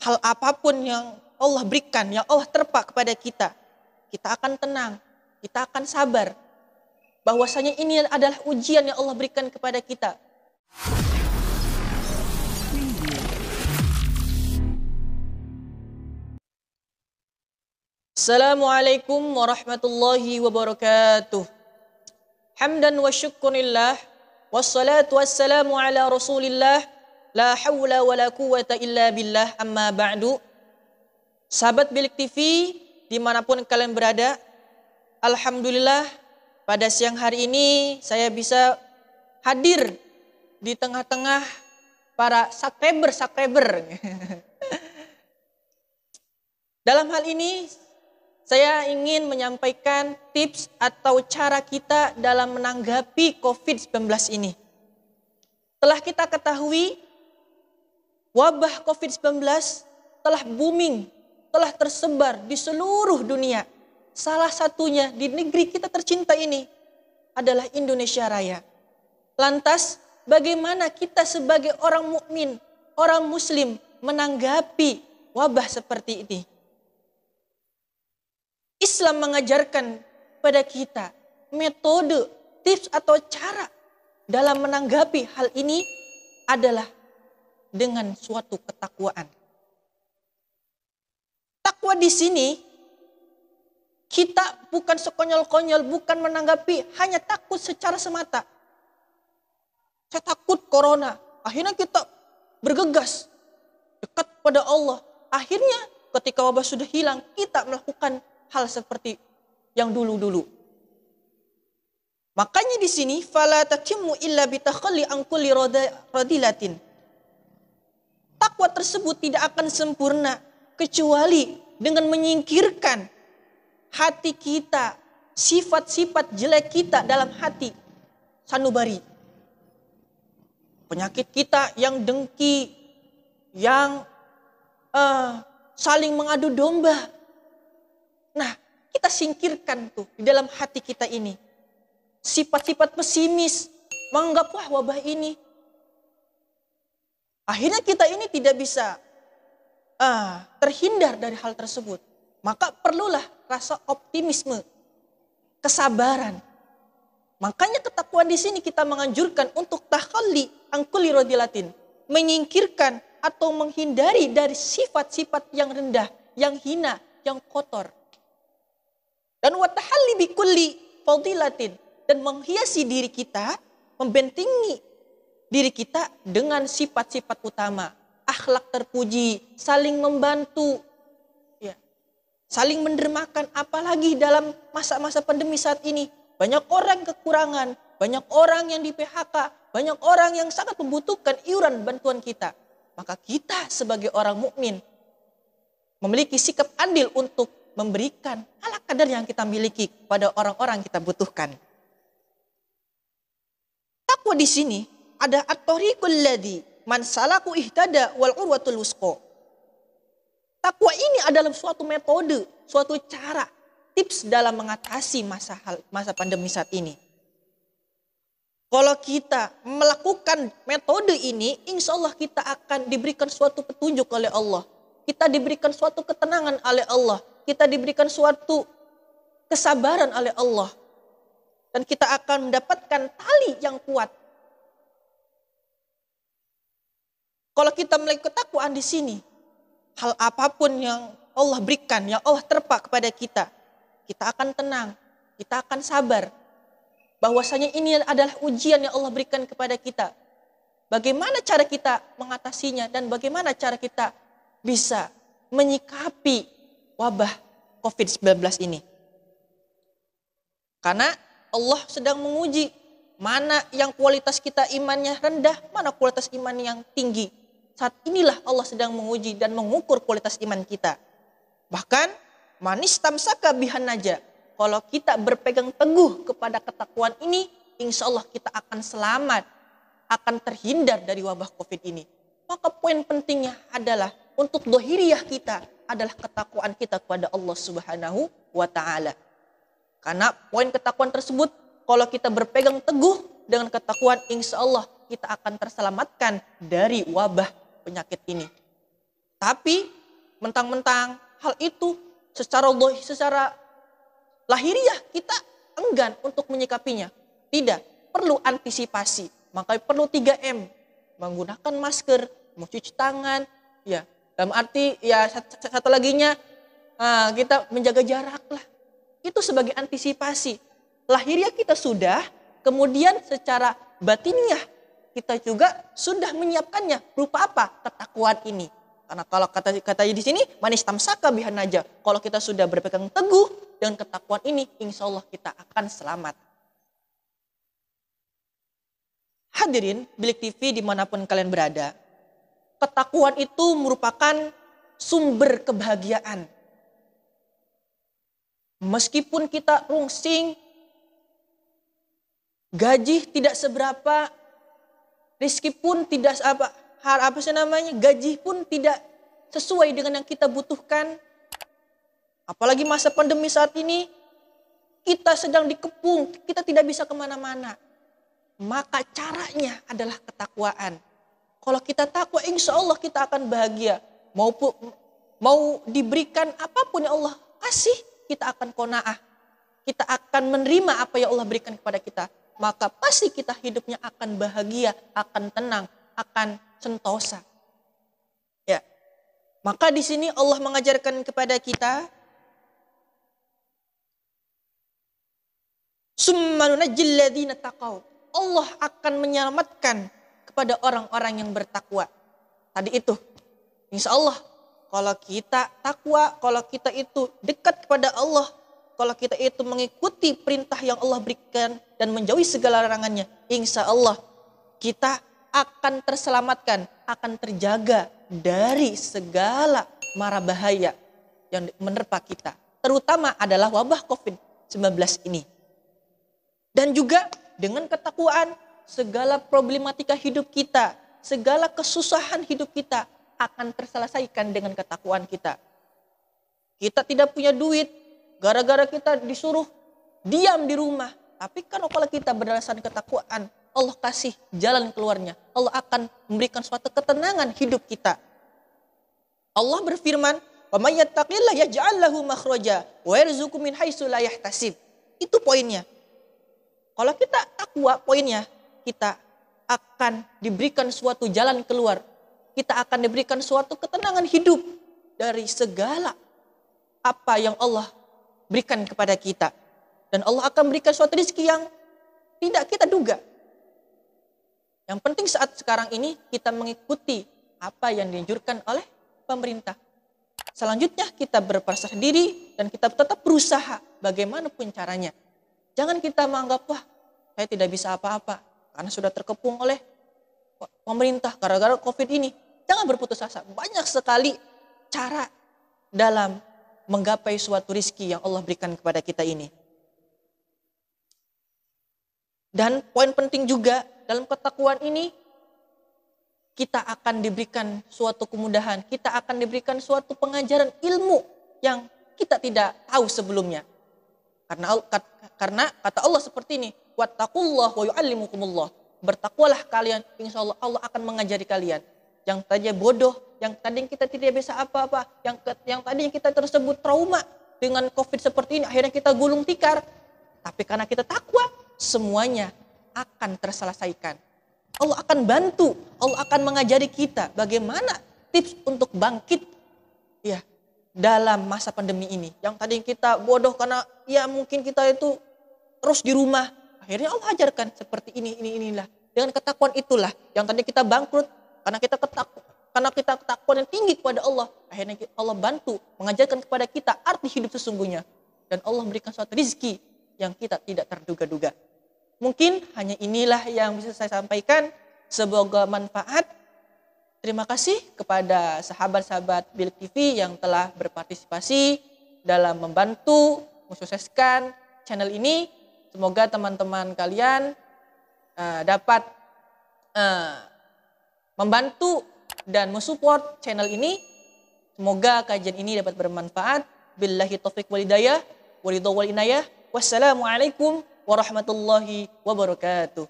hal apapun yang Allah berikan, yang Allah terpa kepada kita, kita akan tenang, kita akan sabar. Bahwasanya ini adalah ujian yang Allah berikan kepada kita. Assalamualaikum warahmatullahi wabarakatuh. Hamdan wa syukurillah, wassalatu wassalamu ala rasulillah, la hawla wa la quwata illa billah, amma ba'du. Sahabat Bilik TV, dimanapun kalian berada, alhamdulillah pada siang hari ini saya bisa hadir di tengah-tengah para subscriber. Dalam hal ini saya ingin menyampaikan tips atau cara kita dalam menanggapi COVID-19 ini. Telah kita ketahui, wabah COVID-19 telah booming, telah tersebar di seluruh dunia. Salah satunya di negeri kita tercinta ini adalah Indonesia Raya. Lantas, bagaimana kita sebagai orang mukmin, orang muslim menanggapi wabah seperti ini? Islam mengajarkan pada kita metode, tips atau cara dalam menanggapi hal ini adalah dengan suatu ketakwaan. Takwa di sini kita bukan sekonyol-konyol, bukan menanggapi hanya takut secara semata. Saya takut corona, akhirnya kita bergegas dekat pada Allah. Akhirnya ketika wabah sudah hilang, kita melakukan hal seperti yang dulu-dulu. Makanya di sini fala tatimmu illa bitakhalli an kulli radilatin. Takwa tersebut tidak akan sempurna kecuali dengan menyingkirkan hati kita, sifat-sifat jelek kita dalam hati sanubari. Penyakit kita yang dengki, yang saling mengadu domba. Nah, kita singkirkan tuh di dalam hati kita ini. Sifat-sifat pesimis, menganggap wah wabah ini. Akhirnya kita ini tidak bisa terhindar dari hal tersebut. Maka perlulah rasa optimisme, kesabaran. Makanya ketakwaan di sini kita menganjurkan untuk takhalli an kulli radilatin, menyingkirkan atau menghindari dari sifat-sifat yang rendah, yang hina, yang kotor. Dan wa tahalli bi kulli fadilatin, dan menghiasi diri kita, membentengi diri kita dengan sifat-sifat utama, akhlak terpuji, saling membantu, ya, saling mendermakan. Apalagi dalam masa-masa pandemi saat ini, banyak orang kekurangan, banyak orang yang di PHK, banyak orang yang sangat membutuhkan iuran bantuan kita. Maka kita sebagai orang mukmin memiliki sikap andil untuk memberikan ala kadar yang kita miliki pada orang-orang yang kita butuhkan. Takwa di sini ada at-tariqul ladzi man salaku ihtada wal urwatul wusqa. Takwa ini adalah suatu metode, suatu cara, tips dalam mengatasi masa pandemi saat ini. Kalau kita melakukan metode ini, insya Allah kita akan diberikan suatu petunjuk oleh Allah. Kita diberikan suatu ketenangan oleh Allah. Kita diberikan suatu kesabaran oleh Allah. Dan kita akan mendapatkan tali yang kuat. Kalau kita memiliki ketakwaan di sini, hal apapun yang Allah berikan, yang Allah terpa kepada kita, kita akan tenang, kita akan sabar. Bahwasanya ini adalah ujian yang Allah berikan kepada kita. Bagaimana cara kita mengatasinya dan bagaimana cara kita bisa menyikapi wabah COVID-19 ini. Karena Allah sedang menguji mana yang kualitas kita imannya rendah, mana kualitas iman yang tinggi. Saat inilah Allah sedang menguji dan mengukur kualitas iman kita. Bahkan manis tamsaka bihan naja. Kalau kita berpegang teguh kepada ketakwaan ini, insya Allah kita akan selamat, akan terhindar dari wabah COVID ini. Maka poin pentingnya adalah untuk dohiriyah kita adalah ketakwaan kita kepada Allah Subhanahu wa Ta'ala. Karena poin ketakwaan tersebut, kalau kita berpegang teguh dengan ketakwaan, insya Allah kita akan terselamatkan dari wabah penyakit ini. Tapi mentang-mentang hal itu secara lahiriah kita enggan untuk menyikapinya. Tidak, perlu antisipasi. Makanya perlu 3M, menggunakan masker, mencuci tangan, ya. Dalam arti ya satu laginya kita menjaga jarak lah. Itu sebagai antisipasi. Lahiriah kita sudah, kemudian secara batiniah kita juga sudah menyiapkannya. Berupa apa? Ketakwaan ini. Karena kalau katanya di sini manis tamsaka bihan aja. Kalau kita sudah berpegang teguh dengan ketakwaan ini, insya Allah kita akan selamat. Hadirin Bilik TV dimanapun kalian berada, ketakwaan itu merupakan sumber kebahagiaan. Meskipun kita rungsing, gaji tidak seberapa, rezeki pun tidak gaji pun tidak sesuai dengan yang kita butuhkan. Apalagi masa pandemi saat ini, kita sedang dikepung, kita tidak bisa kemana-mana. Maka caranya adalah ketakwaan. Kalau kita takwa, insya Allah kita akan bahagia. Mau diberikan apapun yang Allah kasih, kita akan qanaah. Kita akan menerima apa yang Allah berikan kepada kita. Maka pasti kita hidupnya akan bahagia, akan tenang, akan sentosa. Ya. Maka di sini Allah mengajarkan kepada kita, summa nunajjil ladzina taqaw. Allah akan menyelamatkan kepada orang-orang yang bertakwa. Tadi itu, insya Allah, kalau kita takwa, kalau kita itu dekat kepada Allah, kalau kita itu mengikuti perintah yang Allah berikan dan menjauhi segala larangannya, insya Allah kita akan terselamatkan, akan terjaga dari segala mara bahaya yang menerpa kita. Terutama adalah wabah COVID-19 ini. Dan juga dengan ketakwaan, segala problematika hidup kita, segala kesusahan hidup kita akan terselesaikan dengan ketakwaan kita. Kita tidak punya duit, gara-gara kita disuruh diam di rumah. Tapi kan kalau kita berdasarkan ketakwaan, Allah kasih jalan keluarnya. Allah akan memberikan suatu ketenangan hidup kita. Allah berfirman, "Wa may yattaqillaha yaj'al lahu makhraja wa yarzuqhu min haitsu la yahtasib." Itu poinnya. Kalau kita takwa, poinnya kita akan diberikan suatu jalan keluar. Kita akan diberikan suatu ketenangan hidup dari segala apa yang Allah berikan kepada kita. Dan Allah akan berikan suatu rezeki yang tidak kita duga. Yang penting saat sekarang ini kita mengikuti apa yang dianjurkan oleh pemerintah. Selanjutnya kita berpasrah diri dan kita tetap berusaha bagaimanapun caranya. Jangan kita menganggap, wah saya tidak bisa apa-apa karena sudah terkepung oleh pemerintah gara-gara COVID ini. Jangan berputus asa. Banyak sekali cara dalam menggapai suatu rezeki yang Allah berikan kepada kita ini. Dan poin penting juga dalam ketakwaan ini, kita akan diberikan suatu kemudahan. Kita akan diberikan suatu pengajaran ilmu yang kita tidak tahu sebelumnya. Karena kata Allah seperti ini, wattaqullah wa yu'allimukumullah. Bertakwalah kalian, insya Allah Allah akan mengajari kalian. Yang tadinya bodoh, yang tadinya kita tidak bisa apa-apa, yang tadinya kita tersebut trauma dengan COVID seperti ini, akhirnya kita gulung tikar. Tapi karena kita takwa, semuanya akan terselesaikan. Allah akan bantu, Allah akan mengajari kita bagaimana tips untuk bangkit ya dalam masa pandemi ini. Yang tadi kita bodoh karena ya mungkin kita itu terus di rumah. Akhirnya Allah ajarkan seperti inilah. Dengan ketakwaan itulah yang tadi kita bangkrut karena kita ketakwaan yang tinggi kepada Allah. Akhirnya Allah bantu mengajarkan kepada kita arti hidup sesungguhnya. Dan Allah memberikan suatu rezeki yang kita tidak terduga-duga. Mungkin hanya inilah yang bisa saya sampaikan. Semoga manfaat. Terima kasih kepada sahabat-sahabat Bilik TV yang telah berpartisipasi dalam membantu mensukseskan channel ini. Semoga teman-teman kalian dapat membantu dan mensupport channel ini. Semoga kajian ini dapat bermanfaat. Billahi taufiq wal hidayah, waridho wal inayah. Wassalamualaikum warahmatullahi wabarakatuh.